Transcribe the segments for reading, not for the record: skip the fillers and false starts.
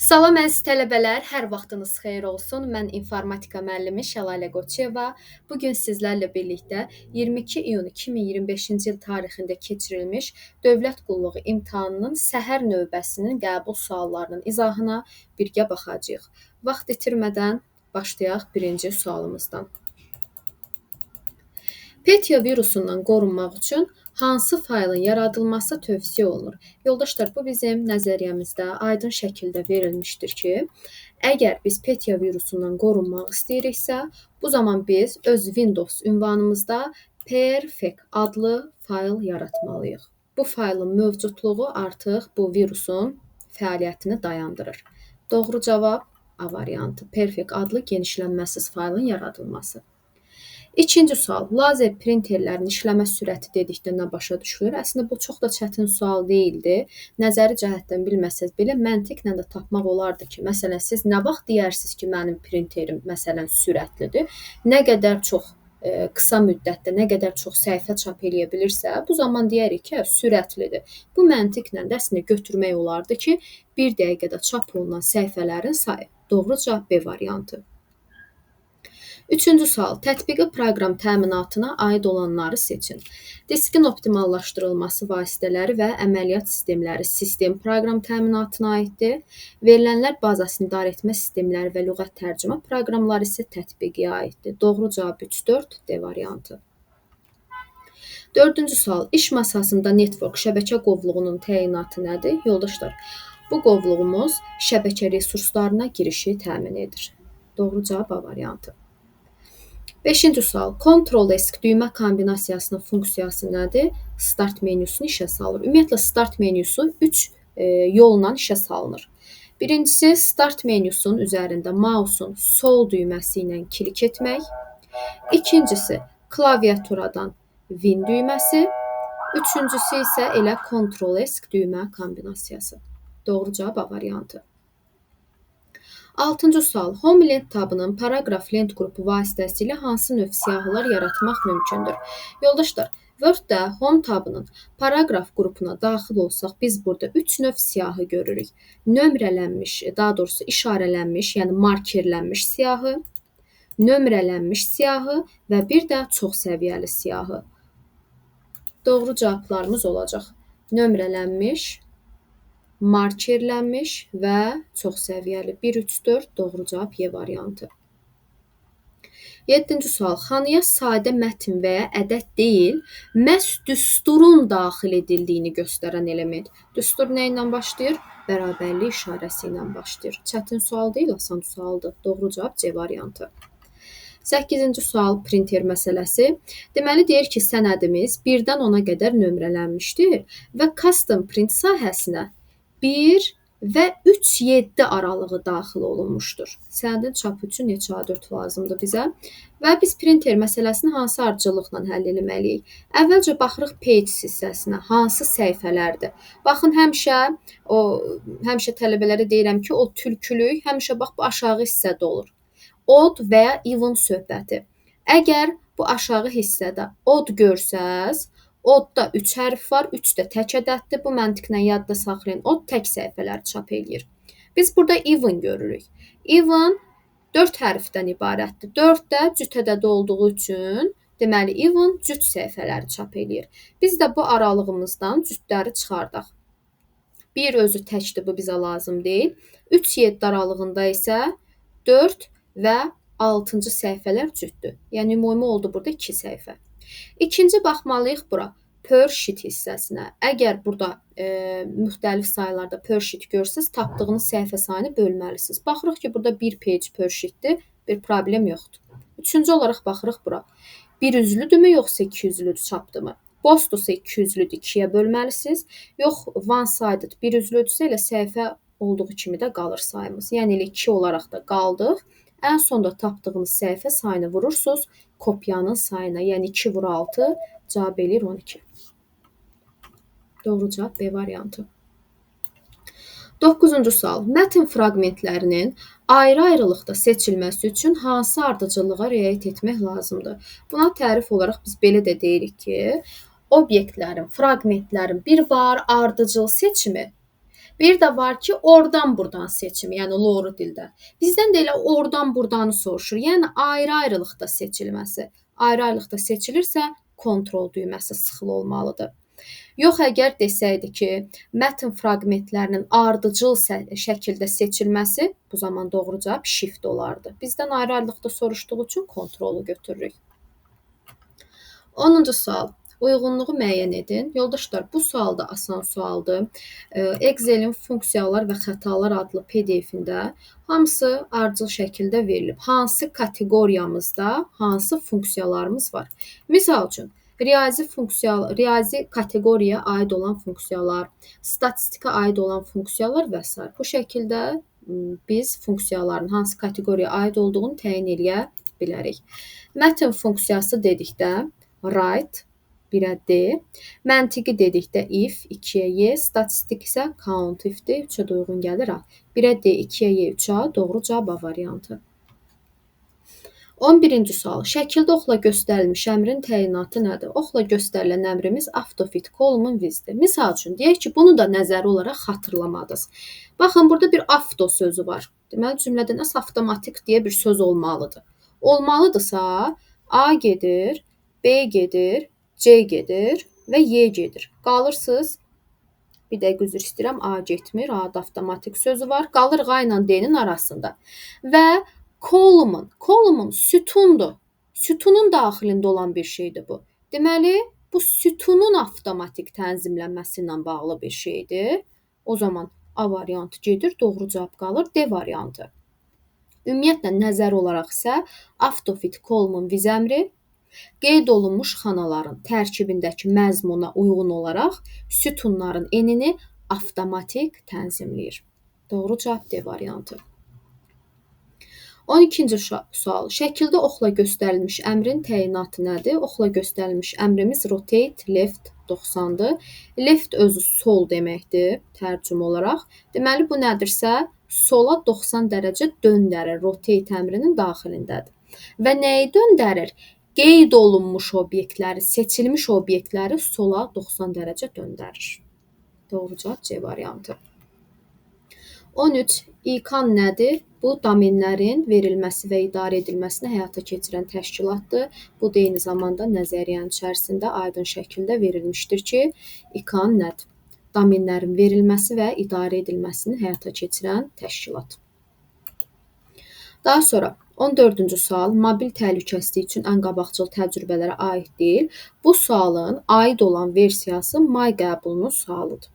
Salam əziz tələbələr, hər vaxtınız xeyir olsun. Mən informatika müəllimi Şəlalə Qoçuyeva. Bu gün sizlərlə birlikdə 22 iyun 2025-ci il tarixində keçirilmiş Dövlət Qulluğu imtahanının səhər növbəsinin qəbul suallarının izahına birgə baxacağıq. Vaxt itirmədən başlayaq birinci sualımızdan. Petya virusundan qorunmaq üçün hansı faylın yaradılması tövsiyə olunur? Yoldaşlar, bu bizim nəzəriyyəmizdə aydın şəkildə verilmişdir ki, əgər biz Petya virusundan qorunmaq istəyiriksə, bu zaman biz öz Windows ünvanımızda Perfect adlı fayl yaratmalıyıq. Bu faylın mövcudluğu artıq bu virusun fəaliyyətini dayandırır. Doğru cavab A variantı. Perfect adlı genişlənməsiz faylın yaradılması. İkinci sual. Lazer printerlərin işləmə sürəti dedikdə nə başa düşülür? Əslində bu çox da çətin sual deyildi. Nəzəri cəhətdən bilməsəz belə məntiqlə də tapmaq olardı ki, məsələn siz nə vaxt deyərsiniz ki, mənim printerim məsələn sürətlidir, nə qədər çox qısa müddətdə nə qədər çox səhifə çap eləyə bilirsə, bu zaman deyərik ki, sürətlidir. Bu məntiqlə də əslində götürmək olardı ki, 1 dəqiqədə çap olunan səhifələrin sayı. Doğru cavab B variantı. Üçüncü sual. Tətbiqi proqram təminatına aid olanları seçin. Diskin optimallaşdırılması vasitələri və əməliyyat sistemləri sistem proqram təminatına aiddir. Verilənlər bazasını idarə etmə sistemləri və lüğət tərcümə proqramları isə tətbiqiyə aiddir. Doğru cavab 3-4 D variantı. Dördüncü sual. İş masasında network şəbəkə qovluğunun təyinatı nədir? Yoldaşlar, bu qovluğumuz şəbəkə resurslarına girişi təmin edir. Doğru cavab A variantı. Beşinci sual. Ctrl-S düymə kombinasiyasının funksiyası nədir? Start menüsünü işə salır. Ümumiyyətlə, start menüsü 3 yolla işə salınır. Birincisi, start menüsünün üzərində mausun sol düyməsi ilə klik etmək. İkincisi, klaviaturadan Win düyməsi. Üçüncüsü isə elə Ctrl-S düymə kombinasiyası. Doğru cavab A variantı. Altıncı sual. HomeLent tabının paragraf lent qrupu vasitəsilə hansı növ siyahılar yaratmaq mümkündür? Yoldaşlar, Word-də Home tabının paragraf qrupuna daxil olsaq, biz burada 3 növ siyahı görürük. Nömrələnmiş, daha doğrusu işarələnmiş, yəni markerlənmiş siyahı, nömrələnmiş siyahı və bir də çox səviyyəli siyahı. Doğru cavablarımız olacaq. Nömrələnmiş, markerlənmiş və çox səviyyəli 1-3-4 doğru cavab Y variantı. 7-ci sual. Xanaya sadə mətn və ya ədəd deyil, məhz düsturun daxil edildiyini göstərən element. Düstur nə ilə başlayır? Bərabərlik işarəsi ilə başlayır. Çətin sual deyil, asan sualdır. Doğru cavab C variantı. 8-ci sual printer məsələsi. Deməli deyir ki, sənədimiz 1-dən 10-a qədər nömrələnmişdir və custom print sahəsinə 1 və 3-7 aralığı daxil olunmuşdur. Sənədin çapı üçün neçə A4 lazımdır bizə? Və biz printer məsələsini hansı ardıcıllıqla həll etməliyik? Əvvəlcə baxırıq page hissəsinə, hansı səhifələrdir? Baxın, həmişə tələbələrə deyirəm ki, o tülkülük həmişə bax bu aşağı hissədə olur. Odd və ya even söhbəti. Əgər bu aşağı hissədə odd görsəz, oddda 3 hərf var, 3 də tək ədəddir. Bu məntiqlə yadda saxlayın. Odd tək səhifələri çap eləyir. Biz burada even görürük. Even 4 hərfdən ibarətdir. 4 də cüt ədədi olduğu üçün, deməli even cüt səhifələri çap eləyir. Biz də bu aralığımızdan cütləri çıxardaq. 1 özü təkdir, bu bizə lazım deyil. 3-7 aralığında isə 4 və 6-cı səhifələr cütdür. Yəni ümumi oldu burada 2 səhifə. İkinci baxmalıyıq bura, per sheet hissəsinə. Əgər burada müxtəlif saylarda per sheet görsəz, tapdığınız səhifə sayını bölməlisiniz. Baxırıq ki, burada 1 page per sheetdir, bir problem yoxdur. Üçüncü olaraq baxırıq bura. Bir üzlüdürmü, yoxsa 2 üzlüdür çapdırmı? Boşdursa 2 üzlüdür, 2-yə bölməlisiniz. Yox, one-sided bir üzlüdürsə elə səhifə olduğu kimi də qalır sayımız. Yəni elə 2 olaraq da qaldıq. Ən sonda tapdığınız səhifə sayını vurursunuz kopyanın sayına. Yəni 2 vur 6 cavab eləyir 12. Doğru cavab B variantı. 9-cu sual. Mətn fraqmentlərinin ayrı-ayrılıqda seçilməsi üçün hansı ardıcıllığa riayət etmək lazımdır? Buna tərif olaraq biz belə də deyirik ki, obyektlərin, fraqmentlərin bir var ardıcıl seçimi Bir də var ki, oradan buradan seçimi, yəni loru dildə. Bizdən də elə oradan buradanı soruşur. Yəni ayrı-ayrılıqda seçilməsi. Ayrı-ayrılıqda seçilirsə, kontrol düyməsi sıxılı olmalıdır. Yox, əgər desəydi ki, mətn fraqmentlərinin ardıcıl şəkildə seçilməsi, bu zaman doğru cavab shift olardı. Bizdən ayrı-ayrılıqda soruşduğu üçün kontrolu götürürük. 10-cu sual. Uyğunluğu müəyyən edin. Yoldaşlar, bu sual da asan sualdır. Excel-in funksiyalar və xətalar adlı PDF-ində hamısı ardıcıl şəkildə verilib. Hansı kateqoriyamızda hansı funksiyalarımız var? Misal üçün, riyazi kateqoriyaya aid olan funksiyalar, statistika aid olan funksiyalar və s. Bu şəkildə biz funksiyaların hansı kateqoriyaya aid olduğunu təyin edə bilərik. Mətn funksiyası dedikdə write 1-ə D, məntiqi dedikdə if 2-yə Y, statistik isə count if-dir, 3-ə də uyğun gəlir A. 1-ə D, 2-yə Y, 3-ə doğru cavab A variantı. 11-ci sual. Şəkildə oxla göstərilmiş əmrin təyinatı nədir? Oxla göstərilən əmrimiz autofit column with-dir. Misal üçün, deyək ki, bunu da nəzəri olaraq xatırlamadınız. Baxın, burada bir auto sözü var. Deməli, cümlədə nəsə avtomatik deyə bir söz olmalıdır. Olmalıdırsa, A gedir, B gedir, C gedir və Y gedir. Qalırsınız, bir dəqiqə üzr istəyirəm, A getmir, A-da avtomatik sözü var. Qalırıq A ilə D-nin arasında. Və column sütundur. Sütunun daxilində olan bir şeydir bu. Deməli, bu sütunun avtomatik tənzimlənməsi ilə bağlı bir şeydir. O zaman A variantı gedir, doğru cavab qalır D variantı. Ümumiyyətlə, nəzər olaraq isə autofit column with əmri qeyd olunmuş xanaların tərkibindəki məzmuna uyğun olaraq sütunların enini avtomatik tənzimləyir. Doğru cavab D variantı. 12-ci sual. Şəkildə oxla göstərilmiş əmrin təyinatı nədir? Oxla göstərilmiş əmrimiz rotate left 90-dır. Left özü sol deməkdir tərcümə olaraq. Deməli, bu nədirsə, sola 90 dərəcə döndərir. Rotate əmrinin daxilindədir. Və nəyi döndərir? Qeyd olunmuş obyektləri, seçilmiş obyektləri sola 90 dərəcə döndərir. Doğru cavab C variantı. 13. İKAN nədir? Bu, domenlərin verilməsi və idarə edilməsini həyata keçirən təşkilatdır. Bu da eyni zamanda nəzəriyyənin içərisində aydın şəkildə verilmişdir ki, İKAN nədir? Domenlərin verilməsi və idarə edilməsini həyata keçirən təşkilat. Daha sonra 14-cü sual. Mobil təhlükəsizlik üçün ən qabaqcıl təcrübələrə aid deyil. Bu sualın aid olan versiyası may qəbulunun sualıdır.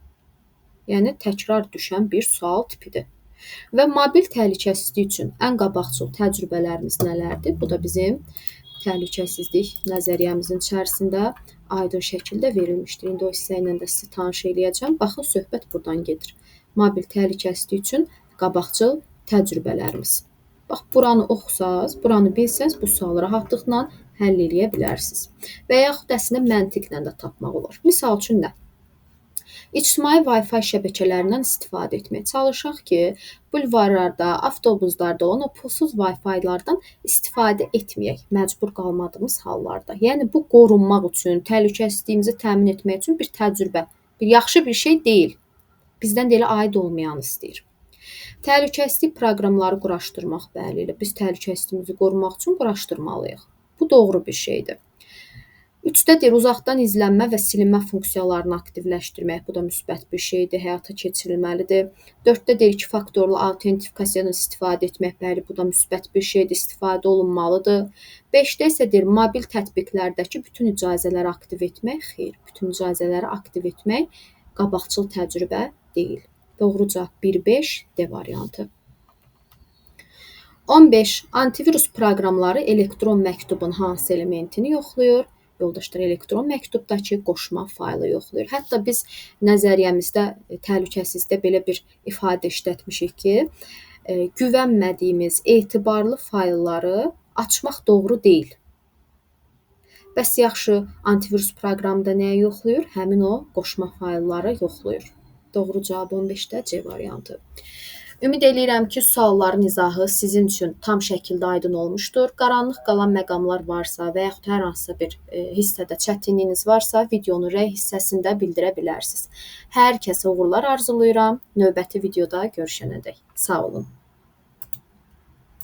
Yəni, təkrar düşən bir sual tipidir. Və mobil təhlükəsizlik üçün ən qabaqcıl təcrübələrimiz nələrdir? Bu da bizim təhlükəsizlik nəzəriyyəmizin içərisində aydın şəkildə verilmişdir. İndi o hissə ilə də sizi tanış eləyəcəm. Baxın, söhbət buradan gedir. Mobil təhlükəsizlik üçün qabaqcıl təcrübələrimiz. Bax, buranı oxusaz, buranı bilsəz, bu sualı rahatlıqla həll edə bilərsiniz. Və yaxud əslində məntiqlə də tapmaq olar. Misal üçün nə? İctimai Wi-Fi şəbəkələrindən istifadə etməyə çalışaq ki, bulvarlarda, avtobuslarda olan o pulsuz Wi-Fi-lardan istifadə etməyək məcbur qalmadığımız hallarda. Yəni, bu qorunmaq üçün, təhlükəsizliyimizi təmin etmək üçün bir təcrübə, bir yaxşı bir şey deyil. Bizdən də elə aid olmayanı istəyir. Təhlükəsizlik proqramları quraşdırmaq bəli ilə biz təhlükəsizliyimizi qorumaq üçün quraşdırmalıyıq. Bu doğru bir şeydir. 3-də deyir, uzaqdan izlənmə və silinmə funksiyalarını aktivləşdirmək. Bu da müsbət bir şeydir, həyata keçirilməlidir. 4-də deyir, 2 faktorlu autentifikasiyadan istifadə etmək. Bəli, bu da müsbət bir şeydir, istifadə olunmalıdır. 5-də isə deyir, mobil tətbiqlərdəki bütün icazələri aktiv etmək. Xeyr, bütün icazələri aktiv etmək qabaqcıl təcrübə deyil. Doğru cavab 1-5 D variantı. 15. Antivirus proqramları elektron məktubun hansı elementini yoxlayır? Yoldaşlar, elektron məktubdakı qoşma faylı yoxlayır. Hətta biz nəzəriyyəmizdə, təhlükəsizlikdə belə bir ifadə işlətmişik ki, güvənmədiyimiz etibarlı faylları açmaq doğru deyil. Bəs yaxşı, antivirus proqramda nəyə yoxlayır? Həmin o qoşma faylları yoxlayır. Doğru cavab 15-də C variantı. Ümid eləyirəm ki, sualların izahı sizin üçün tam şəkildə aydın olmuşdur. Qaranlıq qalan məqamlar varsa və yaxud hər hansısa bir hissədə çətinliyiniz varsa, videonun rəy hissəsində bildirə bilərsiniz. Hər kəsə uğurlar arzulayıram. Növbəti videoda görüşənədək. Sağ olun.